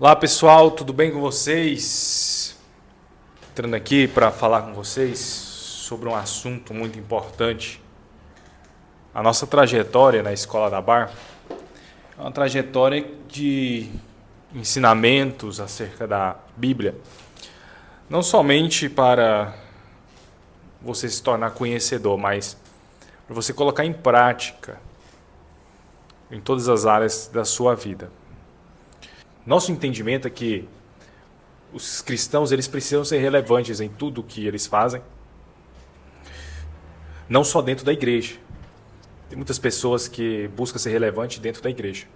Olá pessoal, tudo bem com vocês? Entrando aqui para falar com vocês sobre um assunto muito importante. A nossa trajetória na Escola da Bar é uma trajetória de ensinamentos acerca da Bíblia, não somente para você se tornar conhecedor, mas para você colocar em prática em todas as áreas da sua vida. Nosso entendimento é que os cristãos eles precisam ser relevantes em tudo o que eles fazem, não só dentro da igreja. Tem muitas pessoas que buscam ser relevante dentro da igreja,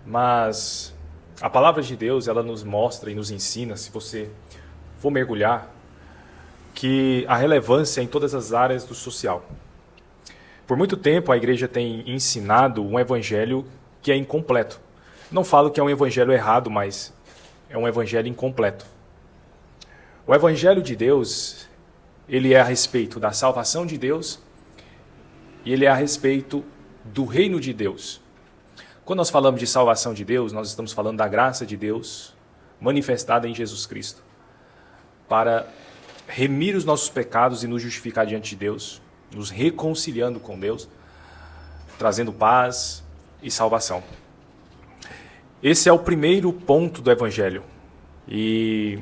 mas a palavra de Deus ela nos mostra e nos ensina, se você for mergulhar, que a relevância é em todas as áreas do social. Por muito tempo a igreja tem ensinado um evangelho que é incompleto. Não falo que é um evangelho errado, mas é um evangelho incompleto. O evangelho de Deus, ele é a respeito da salvação de Deus e ele é a respeito do reino de Deus. Quando nós falamos de salvação de Deus, nós estamos falando da graça de Deus manifestada em Jesus Cristo para remir os nossos pecados e nos justificar diante de Deus, nos reconciliando com Deus, trazendo paz e salvação. Esse é o primeiro ponto do Evangelho. E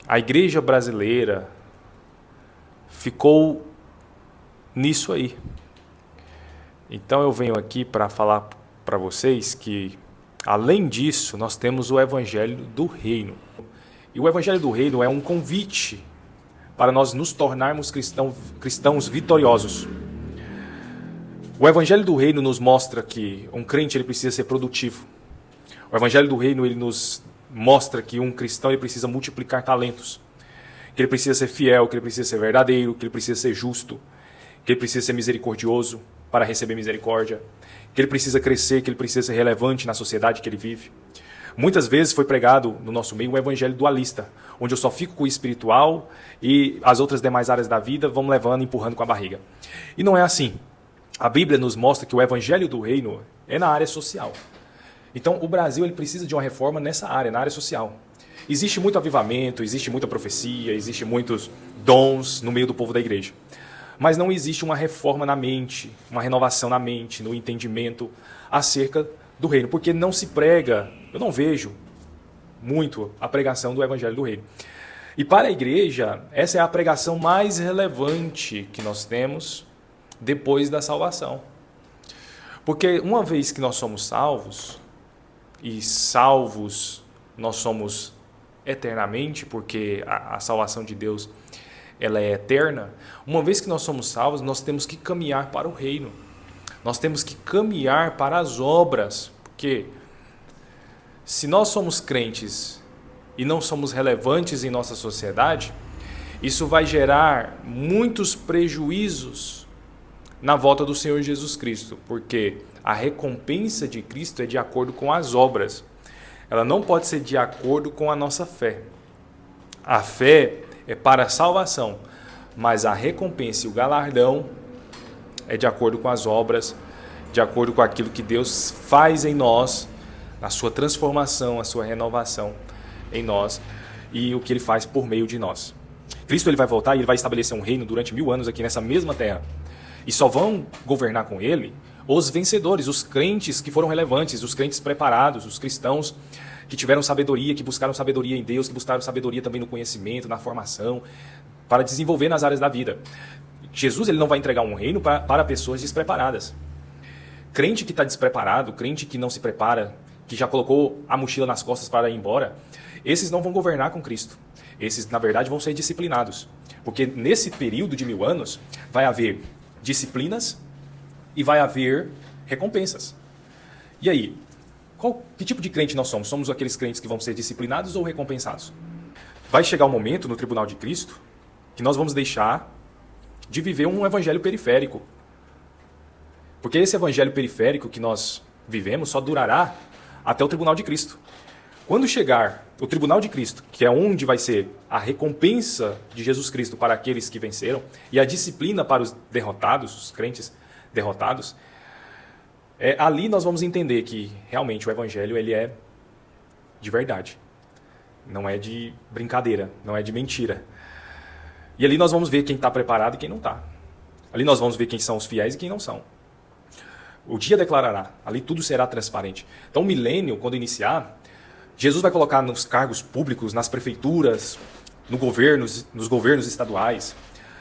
a igreja brasileira ficou nisso aí. Então eu venho aqui para falar para vocês que, além disso, nós temos o Evangelho do Reino. E o Evangelho do Reino é um convite para nós nos tornarmos cristãos vitoriosos. O Evangelho do Reino nos mostra que um crente ele precisa ser produtivo. O Evangelho do Reino ele nos mostra que um cristão ele precisa multiplicar talentos, que ele precisa ser fiel, que ele precisa ser verdadeiro, que ele precisa ser justo, que ele precisa ser misericordioso para receber misericórdia, que ele precisa crescer, que ele precisa ser relevante na sociedade que ele vive. Muitas vezes foi pregado no nosso meio um evangelho dualista, onde eu só fico com o espiritual e as outras demais áreas da vida vão levando, empurrando com a barriga. E não é assim. A Bíblia nos mostra que o evangelho do reino é na área social. Então, o Brasil ele precisa de uma reforma nessa área, na área social. Existe muito avivamento, existe muita profecia, existe muitos dons no meio do povo da igreja. Mas não existe uma reforma na mente, uma renovação na mente, no entendimento acerca do reino. Porque não se prega, eu não vejo muito a pregação do evangelho do reino. E para a igreja, essa é a pregação mais relevante que nós temos depois da salvação. Porque uma vez que nós somos salvos, e salvos nós somos eternamente, porque a salvação de Deus ela é eterna. Uma vez que nós somos salvos, nós temos que caminhar para o reino. Nós temos que caminhar para as obras, porque se nós somos crentes e não somos relevantes em nossa sociedade, isso vai gerar muitos prejuízos na volta do Senhor Jesus Cristo, porque a recompensa de Cristo é de acordo com as obras. Ela não pode ser de acordo com a nossa fé. A fé é para a salvação, mas a recompensa e o galardão é de acordo com as obras, de acordo com aquilo que Deus faz em nós, a sua transformação, a sua renovação em nós e o que Ele faz por meio de nós. Cristo ele vai voltar e Ele vai estabelecer um reino durante 1000 anos aqui nessa mesma terra. E só vão governar com Ele os vencedores, os crentes que foram relevantes, os crentes preparados, os cristãos que tiveram sabedoria, que buscaram sabedoria em Deus, que buscaram sabedoria também no conhecimento, na formação, para desenvolver nas áreas da vida. Jesus ele não vai entregar um reino para pessoas despreparadas. Crente que está despreparado, crente que não se prepara, que já colocou a mochila nas costas para ir embora, esses não vão governar com Cristo. Esses, na verdade, vão ser disciplinados. Porque nesse período de 1000 anos, vai haver disciplinas e vai haver recompensas. E aí, que tipo de crente nós somos? Somos aqueles crentes que vão ser disciplinados ou recompensados? Vai chegar um momento no tribunal de Cristo que nós vamos deixar de viver um evangelho periférico. Porque esse evangelho periférico que nós vivemos só durará até o tribunal de Cristo. Quando chegar o tribunal de Cristo, que é onde vai ser a recompensa de Jesus Cristo para aqueles que venceram e a disciplina para os derrotados, os crentes derrotados, ali nós vamos entender que realmente o evangelho ele é de verdade. Não é de brincadeira, não é de mentira. E ali nós vamos ver quem está preparado e quem não está. Ali nós vamos ver quem são os fiéis e quem não são. O dia declarará, ali tudo será transparente. Então o milênio, quando iniciar, Jesus vai colocar nos cargos públicos, nas prefeituras, nos governos estaduais,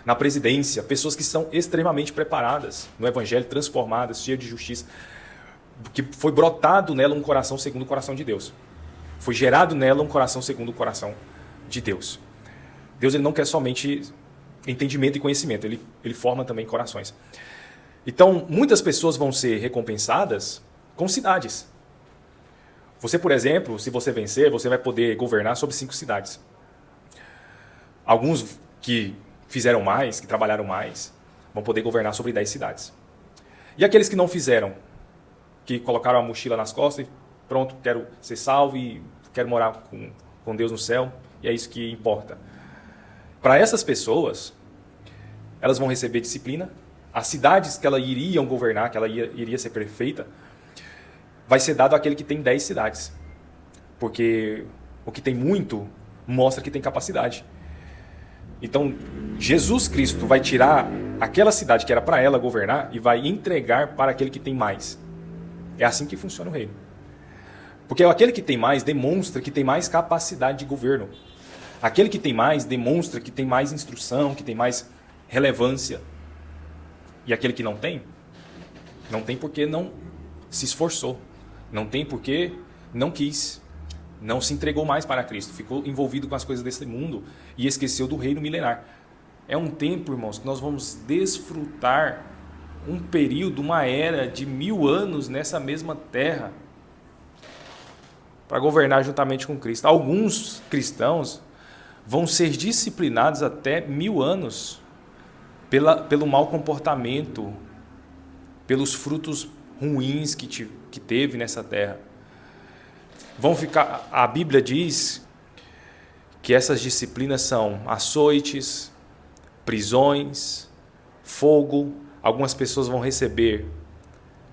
na presidência, pessoas que são extremamente preparadas no evangelho, transformadas, cheias de justiça, que foi brotado nela um coração segundo o coração de Deus. Foi gerado nela um coração segundo o coração de Deus. Deus ele não quer somente entendimento e conhecimento, ele forma também corações. Então, muitas pessoas vão ser recompensadas com cidades. Você, por exemplo, se você vencer, você vai poder governar sobre 5 cidades. Alguns que fizeram mais, que trabalharam mais, vão poder governar sobre 10 cidades. E aqueles que não fizeram, que colocaram a mochila nas costas e pronto, quero ser salvo e quero morar com Deus no céu, e é isso que importa. Para essas pessoas, elas vão receber disciplina. As cidades que elas iriam governar, que ela iria ser prefeita, vai ser dado àquele que tem 10 cidades. Porque o que tem muito mostra que tem capacidade. Então, Jesus Cristo vai tirar aquela cidade que era para ela governar e vai entregar para aquele que tem mais. É assim que funciona o reino. Porque aquele que tem mais demonstra que tem mais capacidade de governo. Aquele que tem mais demonstra que tem mais instrução, que tem mais relevância. E aquele que não tem porque não se esforçou. Não tem porque não quis. Não se entregou mais para Cristo. Ficou envolvido com as coisas desse mundo e esqueceu do reino milenar. É um tempo, irmãos, que nós vamos desfrutar um período, uma era de 1000 anos nessa mesma terra para governar juntamente com Cristo. Alguns cristãos vão ser disciplinados até 1000 anos pelo mau comportamento, pelos frutos ruins que teve nessa terra. A Bíblia diz que essas disciplinas são açoites, prisões, fogo. Algumas pessoas vão receber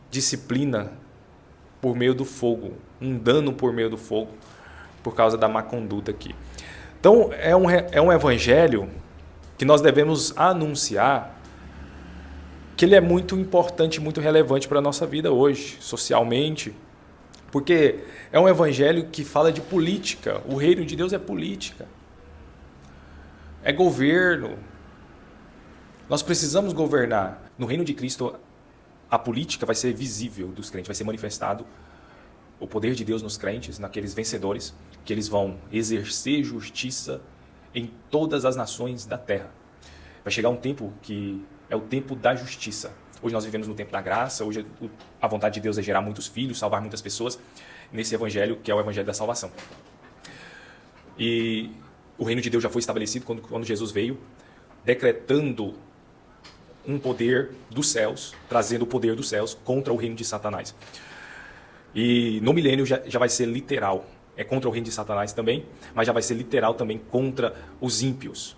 disciplina por meio do fogo, um dano por meio do fogo, por causa da má conduta aqui. Então, é um evangelho que nós devemos anunciar, que ele é muito importante, muito relevante para a nossa vida hoje, socialmente, porque é um evangelho que fala de política. O reino de Deus é política, é governo. Nós precisamos governar. No reino de Cristo, a política vai ser visível dos crentes, vai ser manifestado o poder de Deus nos crentes, naqueles vencedores, que eles vão exercer justiça em todas as nações da terra. Vai chegar um tempo que é o tempo da justiça. Hoje nós vivemos no tempo da graça, hoje a vontade de Deus é gerar muitos filhos, salvar muitas pessoas, nesse evangelho que é o evangelho da salvação. E o reino de Deus já foi estabelecido quando Jesus veio, decretando um poder dos céus, trazendo o poder dos céus contra o reino de Satanás. E no milênio já vai ser literal. É contra o reino de Satanás também, mas já vai ser literal também contra os ímpios.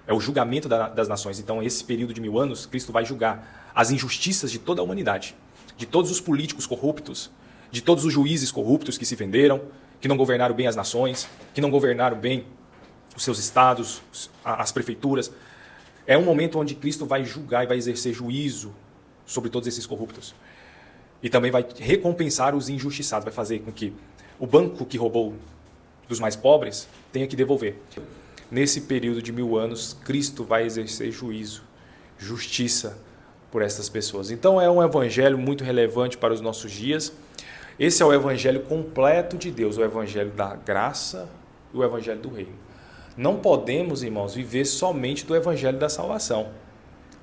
É o julgamento das nações. Então, esse período de 1000 anos, Cristo vai julgar as injustiças de toda a humanidade, de todos os políticos corruptos, de todos os juízes corruptos que se venderam, que não governaram bem as nações, que não governaram bem os seus estados, as prefeituras. É um momento onde Cristo vai julgar e vai exercer juízo sobre todos esses corruptos. E também vai recompensar os injustiçados, vai fazer com que o banco que roubou dos mais pobres tenha que devolver. Nesse período de 1000 anos, Cristo vai exercer juízo, justiça por essas pessoas. Então é um evangelho muito relevante para os nossos dias. Esse é o evangelho completo de Deus, o evangelho da graça e o evangelho do reino. Não podemos, irmãos, viver somente do evangelho da salvação.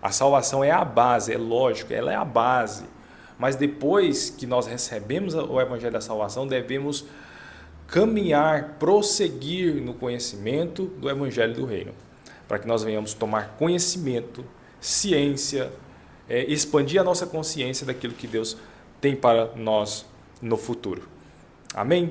A salvação é a base, é lógico, ela é a base. Mas depois que nós recebemos o evangelho da salvação, devemos caminhar, prosseguir no conhecimento do evangelho do reino, para que nós venhamos tomar conhecimento, ciência, expandir a nossa consciência daquilo que Deus tem para nós no futuro. Amém?